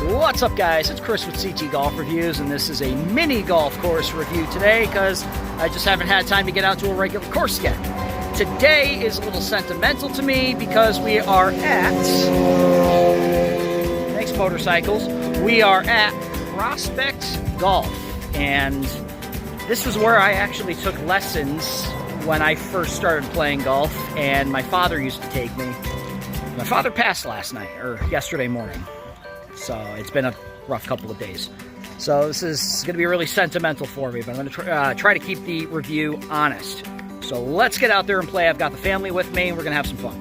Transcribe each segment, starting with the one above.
What's up, guys? It's Chris with CT Golf Reviews, and this is a mini golf course review today because I just haven't had time to get out to a regular course yet. Today is a little sentimental to me because we are at, thanks motorcycles, we are at Prospect Golf, and this was where I actually took lessons when I first started playing golf, and my father used to take me. My father passed last night, or yesterday morning. So it's been a rough couple of days. So this is going to be really sentimental for me, but I'm going to try to keep the review honest. So let's get out there and play. I've got the family with me. We're going to have some fun.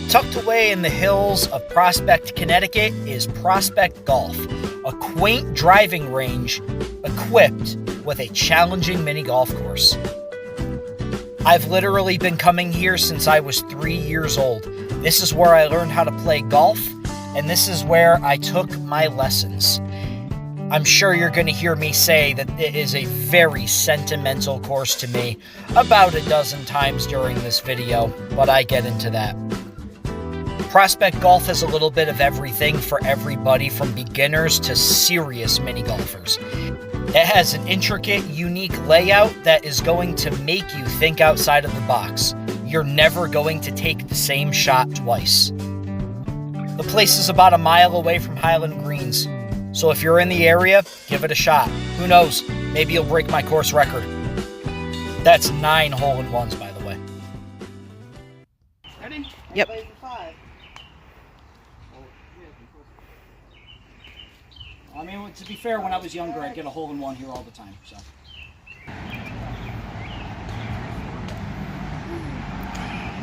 Tucked away in the hills of Prospect, Connecticut is Prospect Golf, a quaint driving range equipped with a challenging mini golf course. I've literally been coming here since I was 3 years old. This is where I learned how to play golf, and this is where I took my lessons. I'm sure you're going to hear me say that it is a very sentimental course to me about a dozen times during this video, but I get into that. Prospect Golf has a little bit of everything for everybody, from beginners to serious mini golfers. It has an intricate, unique layout that is going to make you think outside of the box. You're never going to take the same shot twice. The place is about a mile away from Highland Greens, so if you're in the area, give it a shot. Who knows, maybe you'll break my course record. That's 9 hole-in-ones, by the way. Ready? Yep. I mean, to be fair, when I was younger, I'd get a hole-in-one here all the time, so.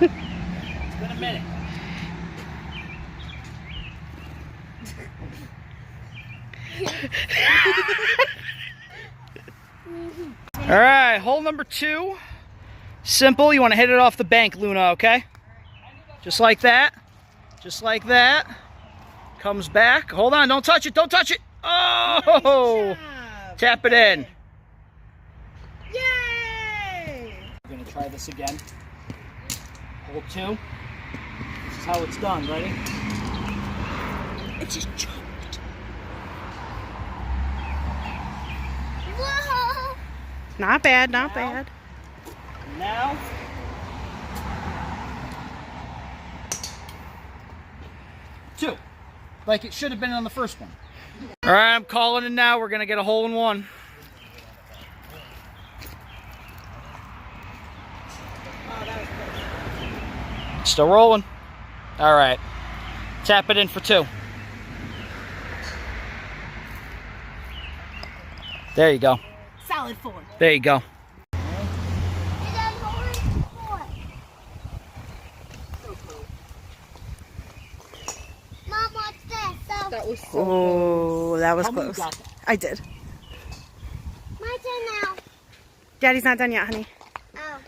It's been a minute. All right, hole number 2. Simple. You want to hit it off the bank, Luna, okay? Just like that. Just like that. Comes back. Hold on, don't touch it, don't touch it. Oh! Tap it in. Yay! We're going to try this again. Hole 2. This is how it's done. Ready? It just jumped. Whoa! Not bad, not bad. Now. Two. Like it should have been on the first one. All right, I'm calling it now. We're going to get a hole-in-one. Still rolling. All right. Tap it in for 2. There you go. Solid 4. There you go. That was so close. That was close. I did. My turn now. Daddy's not done yet, honey. Oh.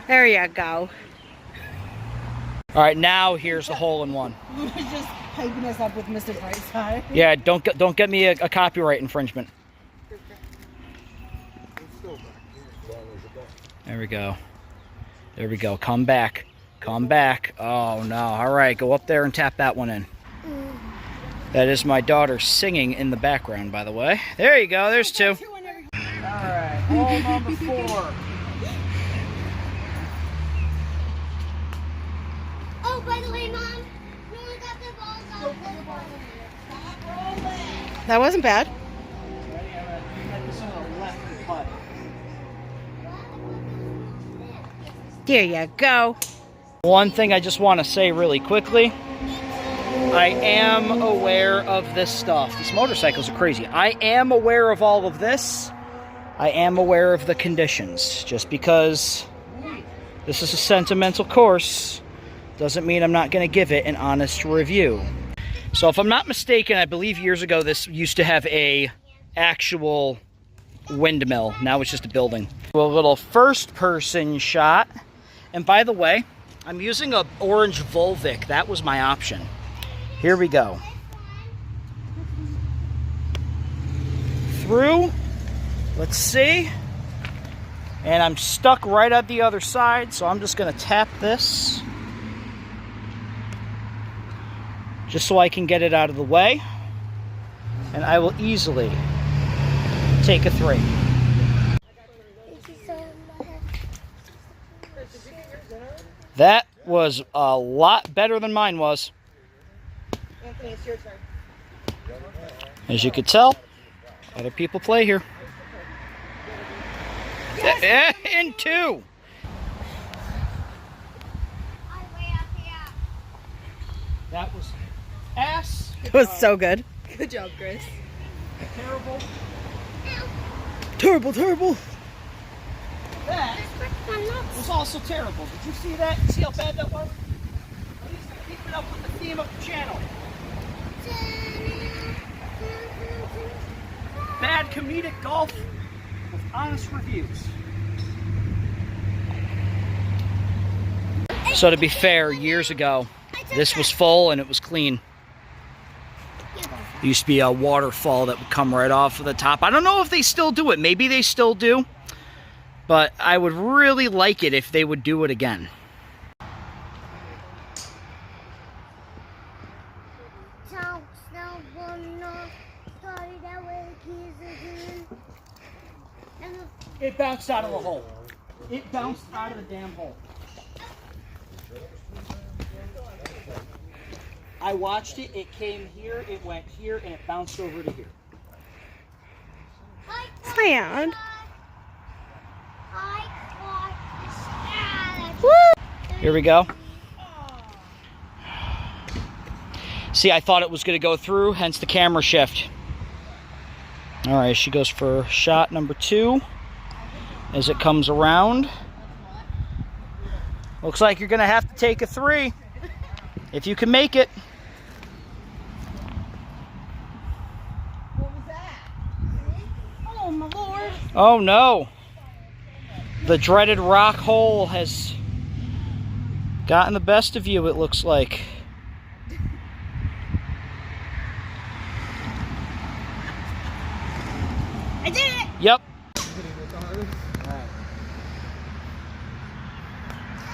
There you go. All right, now here's the hole-in-one. Luna's just hyping us up with Mr. Brightside. Yeah, don't get me a copyright infringement. There we go. There we go. Come back. Come back. Oh, no. All right, go up there and tap that one in. That is my daughter singing in the background, by the way. There you go. There's 2. All right, hole number 4. Oh, by the way, Mom, no one got the balls off this one. Stop rolling. That wasn't bad. Ready? I'm going to head this on the left putt. There you go. One thing I just want to say really quickly, I am aware of this stuff. These motorcycles are crazy. I am aware of all of this. I am aware of the conditions. Just because this is a sentimental course doesn't mean I'm not going to give it an honest review. So if I'm not mistaken, I believe years ago this used to have a actual windmill. Now it's just a building. A little first-person shot. And by the way, I'm using a orange Volvic. That was my option. Here we go. through. Let's see. And I'm stuck right at the other side, so I'm just going to tap this just so I can get it out of the way. And I will easily take a 3. That was a lot better than mine was. Anthony, it's your turn. As you could tell, other people play here. Yes. And 2. That was ass. It was so good. Good job, Chris. Terrible. Terrible, terrible. That was also terrible. Did you see that? See how bad that was? At least I'm keeping up with the theme of the channel. Bad comedic golf with honest reviews. So to be fair, years ago, this was full and it was clean. There used to be a waterfall that would come right off of the top. I don't know if they still do it. Maybe they still do. But I would really like it if they would do it again. It bounced out of the hole. It bounced out of the damn hole. I watched it. It came here, it went here, and it bounced over to here. Sad. Here we go. See, I thought it was going to go through, hence the camera shift. All right, she goes for shot number 2 as it comes around. Looks like you're going to have to take a 3 if you can make it. What was that? Oh, my Lord. Oh, no. The dreaded rock hole has gotten the best of you, it looks like. I did it! Yep.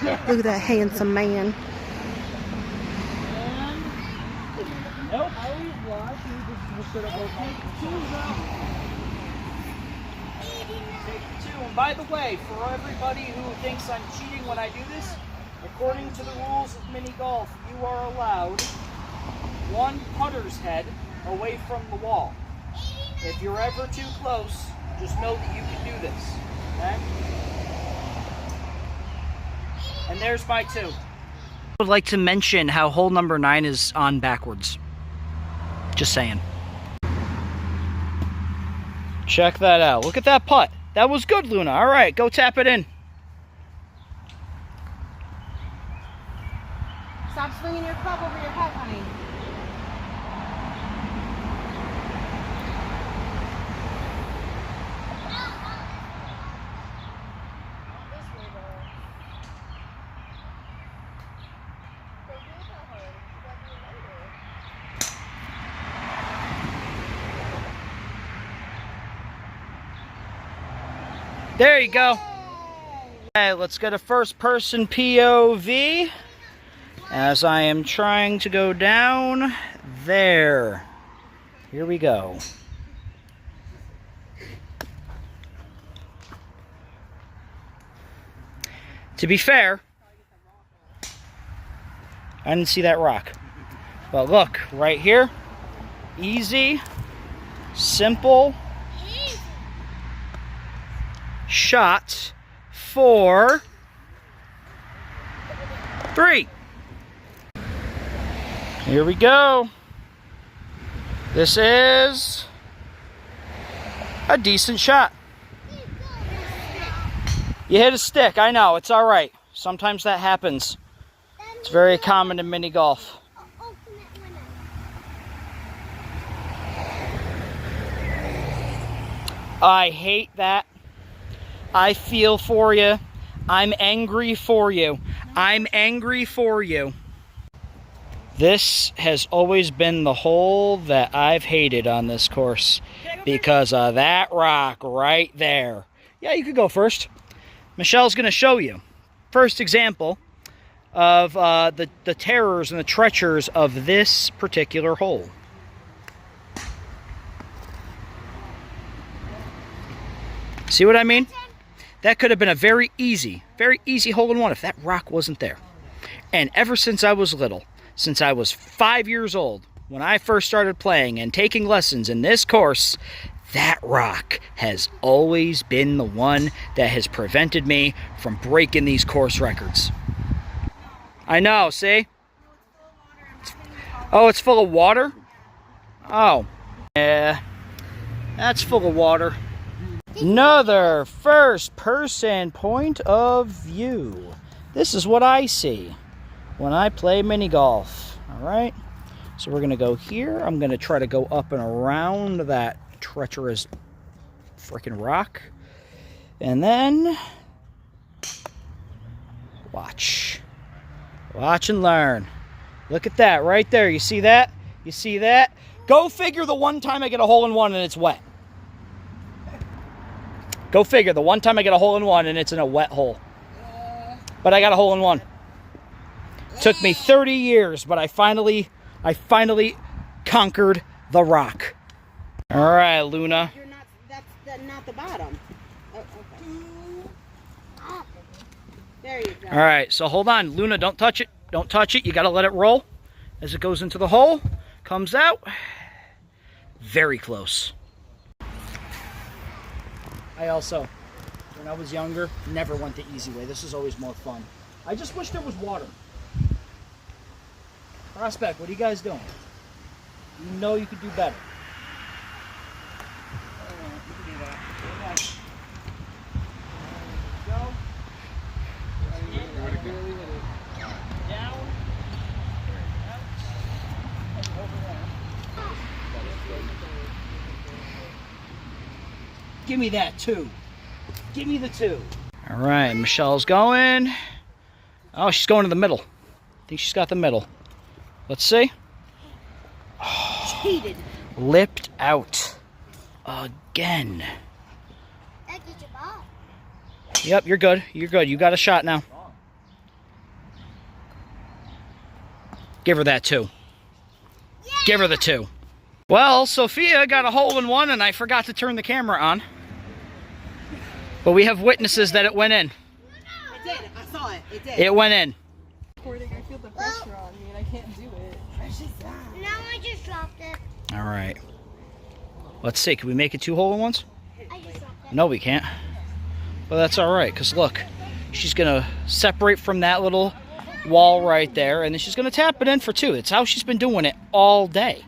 Look at that handsome man. Nope. Take 2. And by the way, for everybody who thinks I'm cheating when I do this, according to the rules of mini golf, you are allowed 1 putter's head away from the wall. If you're ever too close, just know that you can do this. Okay? And there's my 2. I would like to mention how hole number 9 is on backwards. Just saying. Check that out. Look at that putt. That was good, Luna. All right, go tap it in. Stop swinging your club over your head, honey. There you go. Okay, let's get a first person POV as I am trying to go down there. Here we go. To be fair, I didn't see that rock. But look, right here, easy, simple shot for 3. Here we go. This is a decent shot. You hit a stick, I know, it's all right. Sometimes that happens. It's very common in mini golf. I hate that. I feel for you. I'm angry for you. I'm angry for you. This has always been the hole that I've hated on this course. because of that rock right there. Yeah, you could go first. Michelle's going to show you. First example of the terrors and the treacherous of this particular hole. See what I mean? That could have been a very easy hole-in-one if that rock wasn't there. And ever since I was little, since I was 5 years old, when I first started playing and taking lessons in this course, that rock has always been the one that has prevented me from breaking these course records. I know, see? Oh, it's full of water? Oh, yeah, that's full of water. Another first-person point of view. This is what I see when I play mini golf. All right, so we're gonna go here. I'm gonna try to go up and around that treacherous freaking rock, and then watch and learn. Look at that right there. You see that? You see that? Go figure the one time I get a hole-in-one and it's wet. Go figure the one time I get a hole-in-one and it's in a wet hole. But I got a hole-in-one. Took me 30 years, but I finally conquered the rock. All right, Luna. You're not. That's not the bottom. Oh, okay. There you go. All right, so hold on, Luna. Don't touch it. Don't touch it. You got to let it roll as it goes into the hole. Comes out. Very close. I also, when I was younger, never went the easy way. This is always more fun. I just wish there was water. Prospect, what are you guys doing? You know you could do better. Give me that 2. Give me the 2. All right, Michelle's going. Oh, she's going to the middle. I think she's got the middle. Let's see. Oh, Cheated. Lipped out again. That gets your ball. Yep, you're good. You're good. You got a shot now. Give her that 2. Yeah. Give her the 2. Well, Sophia got a hole-in-one, and I forgot to turn the camera on. But we have witnesses that it went in. It did. I saw it. It did. It went in. I feel the pressure on me and I can't do it. Now I just dropped it. All right. Let's see. Can we make it 2 hole-in-ones? I just dropped it. No, we can't. But that's all right, because look, she's going to separate from that little wall right there, and then she's going to tap it in for 2. It's how she's been doing it all day.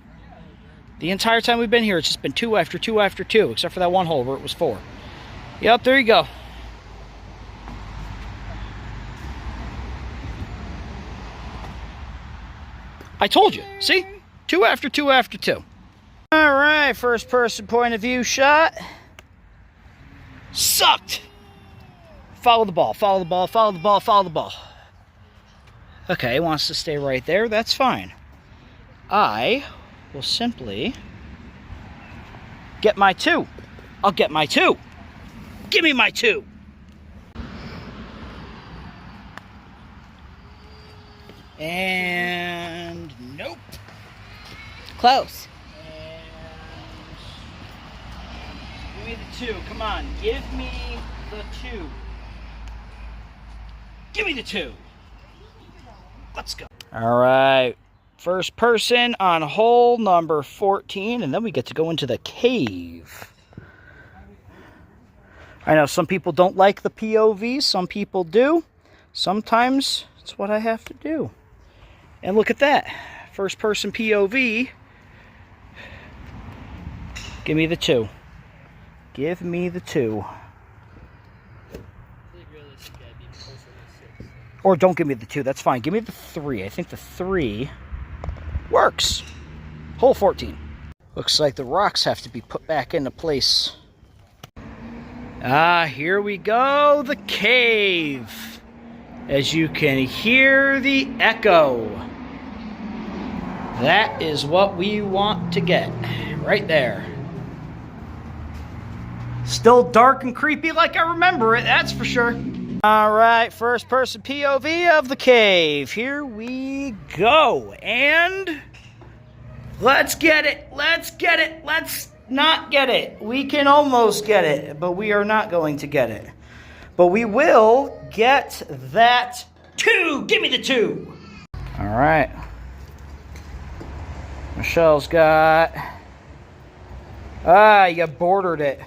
The entire time we've been here, it's just been 2 after 2 after 2, except for that one hole where it was 4. Yep, there you go. I told you. See? 2 after 2 after 2. All right, first person point of view shot. Sucked. Follow the ball, follow the ball, follow the ball, follow the ball. Okay, wants to stay right there. That's fine. I will simply get my 2. I'll get my 2. Give me my 2. And nope. Close. And give me the 2. Come on, give me the 2. Give me the 2. Let's go. All right. First person on hole number 14, and then we get to go into the cave. I know some people don't like the POV, some people do. Sometimes it's what I have to do. And look at that. First person POV. Give me the 2. Give me the 2. Or don't give me the 2, that's fine. Give me the 3. I think the 3 works. Hole 14. Looks like the rocks have to be put back into place. Ah, here we go, the cave. As you can hear the echo. That is what we want to get, right there. Still dark and creepy like I remember it, that's for sure. All right, first person POV of the cave. Here we go. And let's get it. Let's get it. Let's not get it. We can almost get it, but we are not going to get it. But we will get that 2. Give me the 2. All right. Michelle's got... you bordered it.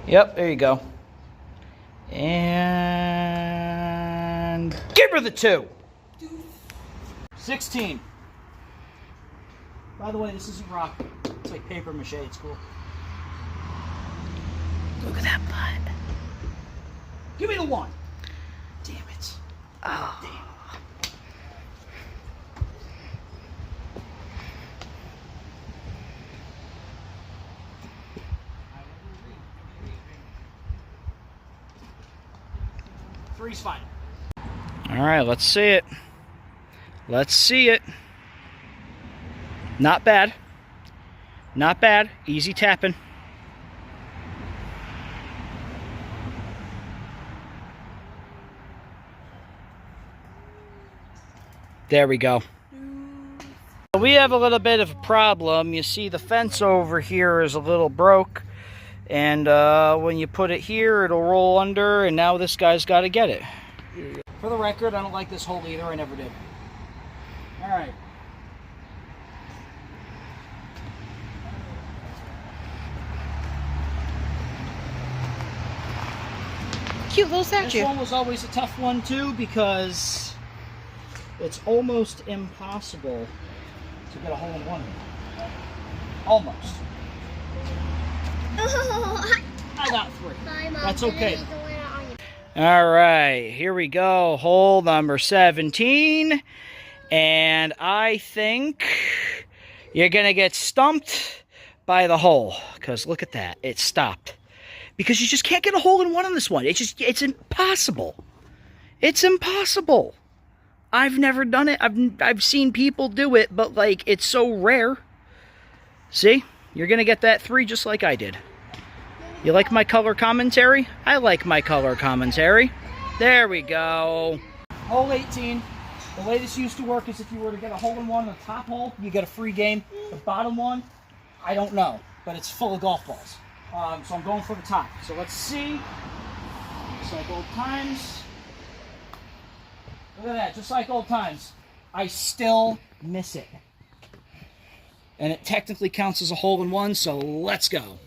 Yep, there you go. And give her the 2. 16. By the way, this isn't rock. It's like paper mache. It's cool. Look at that butt. Give me the 1. Damn it. Oh. Damn. Three's fine. All right, let's see it. Let's see it. Not bad. Not bad. Easy tapping. There we go. We have a little bit of a problem. You see the fence over here is a little broke. And when you put it here, it'll roll under, and now this guy's got to get it. For the record, I don't like this hole either. I never did. All right. Cute little statue. This one was always a tough one, too, because it's almost impossible to get a hole in one. Almost. I got 3. That's okay. All right, here we go. Hole number 17. And I think you're going to get stumped by the hole. Because look at that. It stopped. Because you just can't get a hole in one on this one. It's impossible. It's impossible. I've never done it. I've seen people do it, but like it's so rare. See? You're going to get that 3 just like I did. You like my color commentary? I like my color commentary. There we go. Hole 18. The way this used to work is if you were to get a hole in one on the top hole, you get a free game. The bottom one, I don't know, but it's full of golf balls. So I'm going for the top. So let's see. Just like old times. Look at that, just like old times. I still miss it. And it technically counts as a hole in one, so let's go.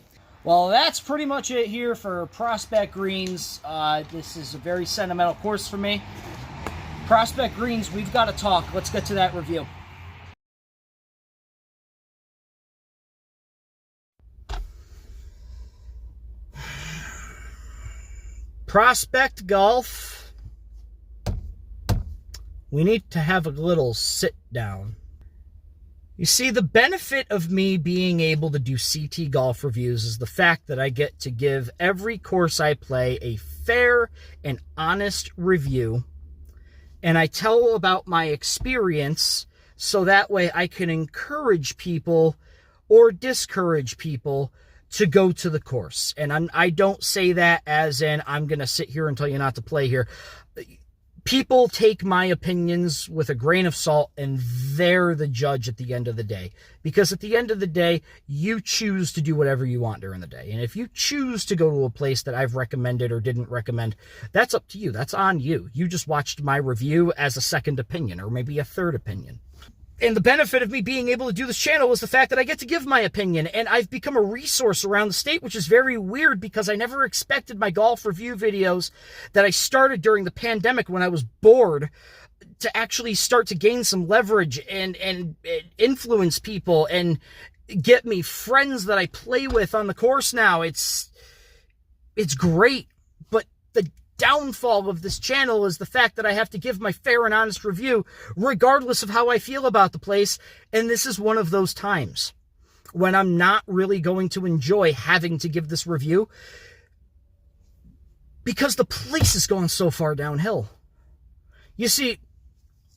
Well, that's pretty much it here for Prospect Greens. This is a very sentimental course for me. Prospect Greens, we've got to talk. Let's get to that review. Prospect Golf. We need to have a little sit down. You see, the benefit of me being able to do CT golf reviews is the fact that I get to give every course I play a fair and honest review. And I tell about my experience so that way I can encourage people or discourage people to go to the course. And I don't say that as in I'm going to sit here and tell you not to play here. People take my opinions with a grain of salt, and they're the judge at the end of the day. Because at the end of the day, you choose to do whatever you want during the day. And if you choose to go to a place that I've recommended or didn't recommend, that's up to you. That's on you. You just watched my review as a second opinion, or maybe a third opinion. And the benefit of me being able to do this channel is the fact that I get to give my opinion, and I've become a resource around the state, which is very weird because I never expected my golf review videos that I started during the pandemic when I was bored to actually start to gain some leverage and influence people and get me friends that I play with on the course now. It's great, but the downfall of this channel is the fact that I have to give my fair and honest review regardless of how I feel about the place, and this is one of those times when I'm not really going to enjoy having to give this review because the place is going so far downhill. You see,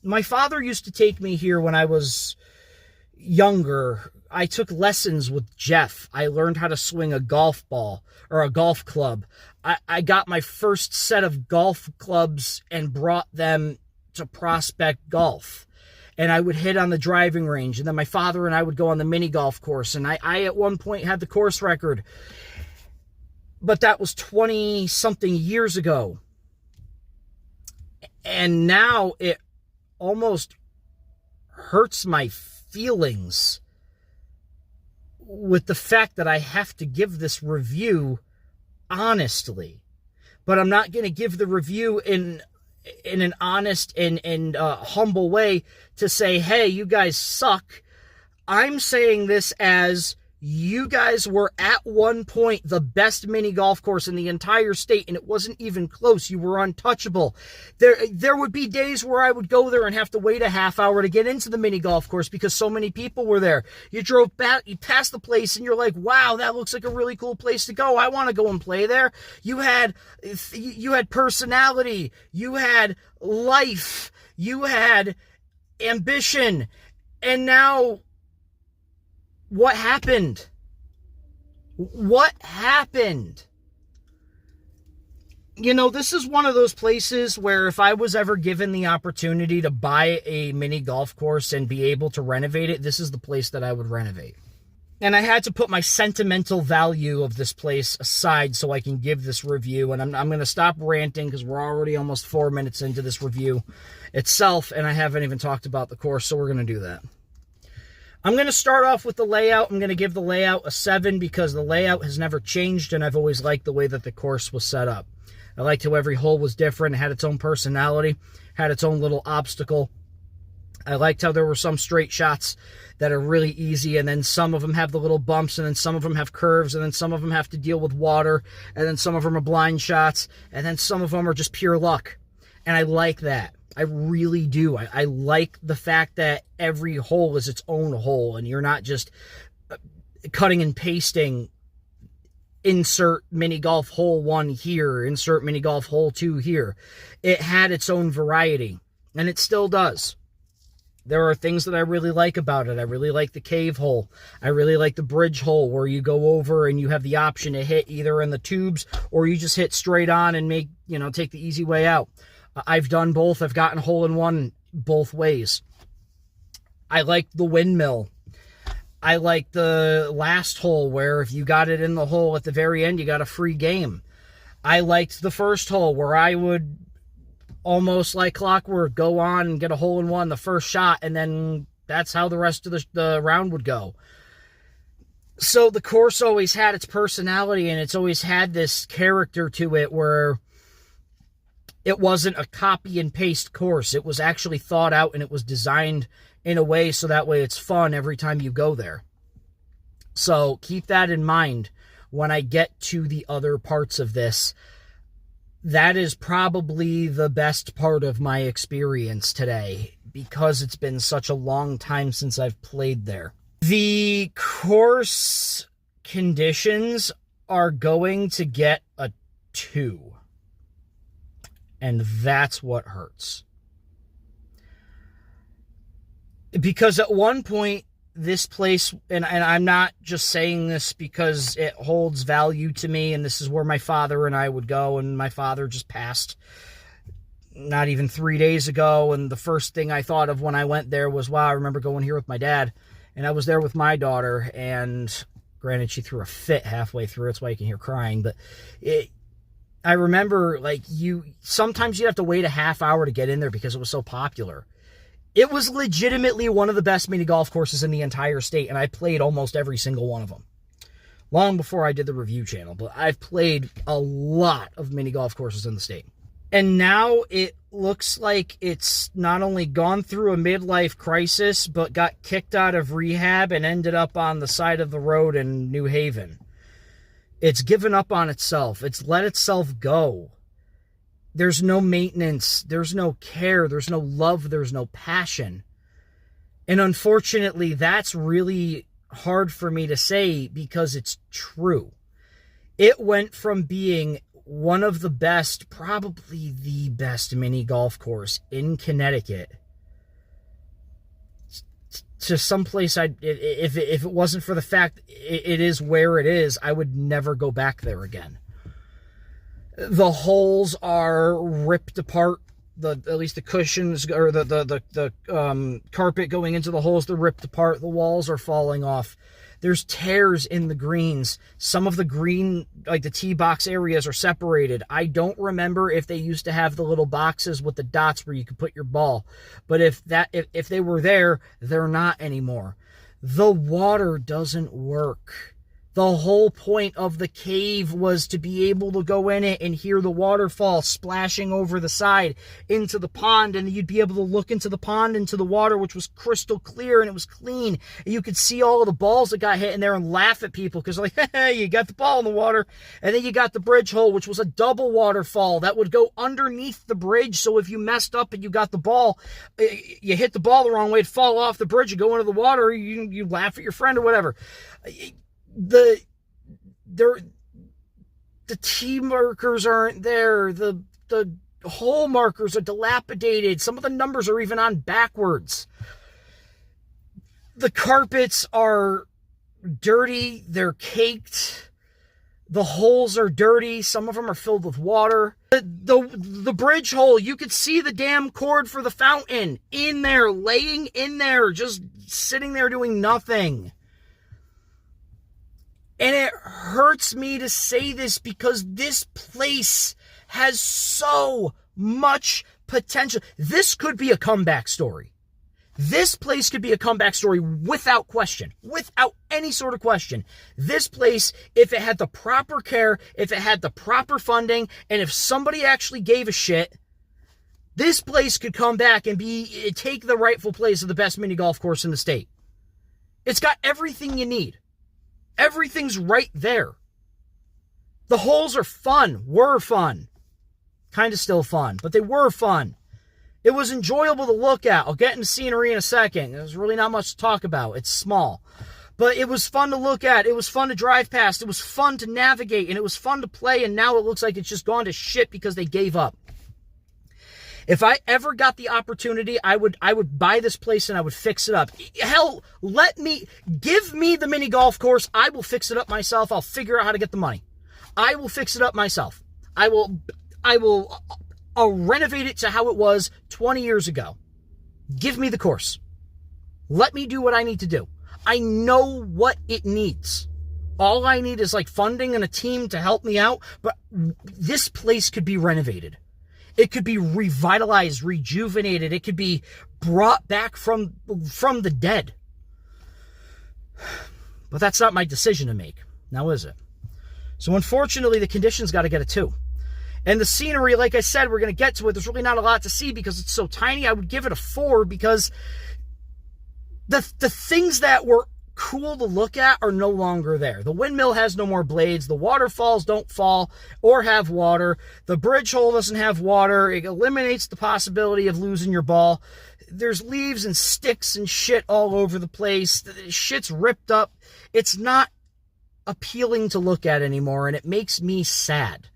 my father used to take me here when I was, younger, I took lessons with Jeff. I learned how to swing a golf ball or a golf club. I got my first set of golf clubs and brought them to Prospect Golf. And I would hit on the driving range. And then my father and I would go on the mini golf course. And I at one point had the course record. But that was 20-something years ago. And now it almost hurts my feelings with the fact that I have to give this review honestly. But I'm not going to give the review in an honest and humble way to say, hey, you guys suck. I'm saying this as you guys were at one point the best mini golf course in the entire state, and it wasn't even close. You were untouchable. There would be days where I would go there and have to wait a half hour to get into the mini golf course because so many people were there. You drove back, you passed the place, and you're like, wow, that looks like a really cool place to go. I want to go and play there. You had personality. You had life. You had ambition. And now, what happened? What happened? You know, this is one of those places where if I was ever given the opportunity to buy a mini golf course and be able to renovate it, this is the place that I would renovate. And I had to put my sentimental value of this place aside so I can give this review. And I'm going to stop ranting because we're already almost 4 minutes into this review itself, and I haven't even talked about the course, so we're going to do that. I'm going to start off with the layout. I'm going to give the layout a 7 because the layout has never changed, and I've always liked the way that the course was set up. I liked how every hole was different, had its own personality, had its own little obstacle. I liked how there were some straight shots that are really easy, and then some of them have the little bumps, and then some of them have curves, and then some of them have to deal with water, and then some of them are blind shots, and then some of them are just pure luck. And I like that. I really do. I like the fact that every hole is its own hole, and you're not just cutting and pasting, insert mini golf hole 1 here, insert mini golf hole 2 here. It had its own variety, and it still does. There are things that I really like about it. I really like the cave hole. I really like the bridge hole where you go over and you have the option to hit either in the tubes or you just hit straight on and take the easy way out. I've done both. I've gotten hole-in-one both ways. I like the windmill. I like the last hole where if you got it in the hole at the very end, you got a free game. I liked the first hole where I would almost like clockwork go on and get a hole-in-one the first shot, and then that's how the rest of the round would go. So the course always had its personality, and it's always had this character to it where it wasn't a copy and paste course. It was actually thought out, and it was designed in a way so that way it's fun every time you go there. So keep that in mind when I get to the other parts of this. That is probably the best part of my experience today because it's been such a long time since I've played there. The course conditions are going to get a 2. And that's what hurts. Because at one point, this place, and I'm not just saying this because it holds value to me, and this is where my father and I would go, and my father just passed not even 3 days ago, and the first thing I thought of when I went there was, wow, I remember going here with my dad, and I was there with my daughter, and granted, she threw a fit halfway through, that's why you can hear crying, but I remember, sometimes you have to wait a half hour to get in there because it was so popular. It was legitimately one of the best mini golf courses in the entire state, and I played almost every single one of them. Long before I did the review channel, but I've played a lot of mini golf courses in the state. And now it looks like it's not only gone through a midlife crisis, but got kicked out of rehab and ended up on the side of the road in New Haven. It's given up on itself. It's let itself go. There's no maintenance. There's no care. There's no love. There's no passion. And unfortunately, that's really hard for me to say because it's true. It went from being one of the best, probably the best mini golf course in Connecticut, to someplace if it wasn't for the fact it is where it is, I would never go back there again. The holes are ripped apart. At least the cushions or the carpet going into the holes, they're ripped apart. The walls are falling off. There's tears in the greens. Some of the green, like the tee box areas, are separated. I don't remember if they used to have the little boxes with the dots where you could put your ball. But if they were there, they're not anymore. The water doesn't work. The whole point of the cave was to be able to go in it and hear the waterfall splashing over the side into the pond, and you'd be able to look into the pond, into the water, which was crystal clear and it was clean. And you could see all of the balls that got hit in there and laugh at people because like, hey, you got the ball in the water. And then you got the bridge hole, which was a double waterfall that would go underneath the bridge. So if you messed up and you got the ball, you hit the ball the wrong way, it'd fall off the bridge and go into the water, you laugh at your friend or whatever. The tee markers aren't there. The hole markers are dilapidated. Some of the numbers are even on backwards. The carpets are dirty. They're caked. The holes are dirty. Some of them are filled with water. The bridge hole, you could see the damn cord for the fountain in there, laying in there, just sitting there doing nothing. And it hurts me to say this because this place has so much potential. This could be a comeback story. This place could be a comeback story without question, without any sort of question. This place, if it had the proper care, if it had the proper funding, and if somebody actually gave a shit, this place could come back and take the rightful place of the best mini golf course in the state. It's got everything you need. Everything's right there. The holes are fun, were fun. Kind of still fun, but they were fun. It was enjoyable to look at. I'll get into scenery in a second. There's really not much to talk about. It's small. But it was fun to look at. It was fun to drive past. It was fun to navigate, and it was fun to play, and now it looks like it's just gone to shit because they gave up. If I ever got the opportunity, I would buy this place and I would fix it up. Hell, give me the mini golf course. I will fix it up myself. I'll figure out how to get the money. I will fix it up myself. I'll renovate it to how it was 20 years ago. Give me the course. Let me do what I need to do. I know what it needs. All I need is like funding and a team to help me out, but this place could be renovated. It could be revitalized, rejuvenated. It could be brought back from the dead. But that's not my decision to make. Now is it? So unfortunately, the conditions got to get it too. And the scenery, like I said, we're going to get to it. There's really not a lot to see because it's so tiny. I would give it a 4 because the things that were cool to look at are no longer there. The windmill has no more blades. The waterfalls don't fall or have water. The bridge hole doesn't have water. It eliminates the possibility of losing your ball. There's leaves and sticks and shit all over the place. The shit's ripped up. It's not appealing to look at anymore, and it makes me sad.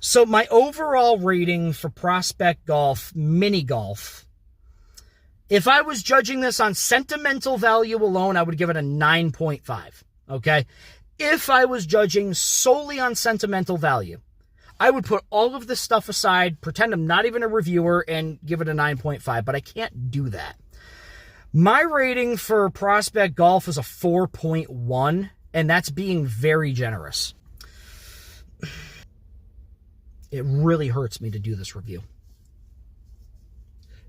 So my overall rating for Prospect Golf, mini golf, if I was judging this on sentimental value alone, I would give it a 9.5, okay? If I was judging solely on sentimental value, I would put all of this stuff aside, pretend I'm not even a reviewer, and give it a 9.5, but I can't do that. My rating for Prospect Golf is a 4.1, and that's being very generous. It really hurts me to do this review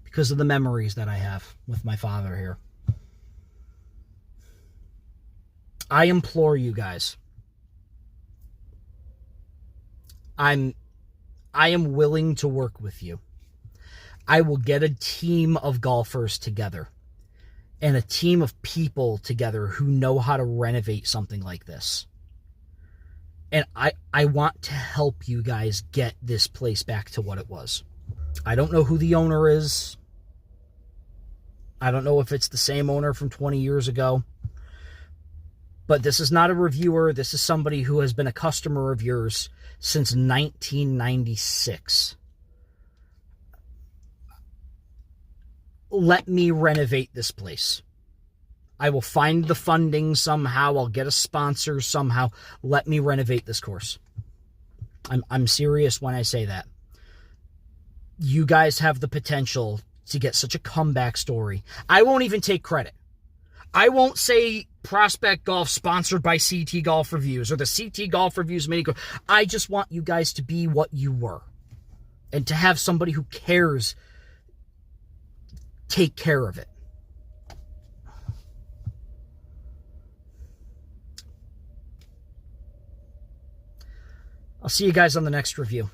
because of the memories that I have with my father here. I implore you guys. I am willing to work with you. I will get a team of golfers together and a team of people together who know how to renovate something like this. And I want to help you guys get this place back to what it was. I don't know who the owner is. I don't know if it's the same owner from 20 years ago. But this is not a reviewer. This is somebody who has been a customer of yours since 1996. Let me renovate this place. I will find the funding somehow. I'll get a sponsor somehow. Let me renovate this course. I'm serious when I say that. You guys have the potential to get such a comeback story. I won't even take credit. I won't say Prospect Golf sponsored by CT Golf Reviews or the CT Golf Reviews mini course. I just want you guys to be what you were. And to have somebody who cares take care of it. I'll see you guys on the next review.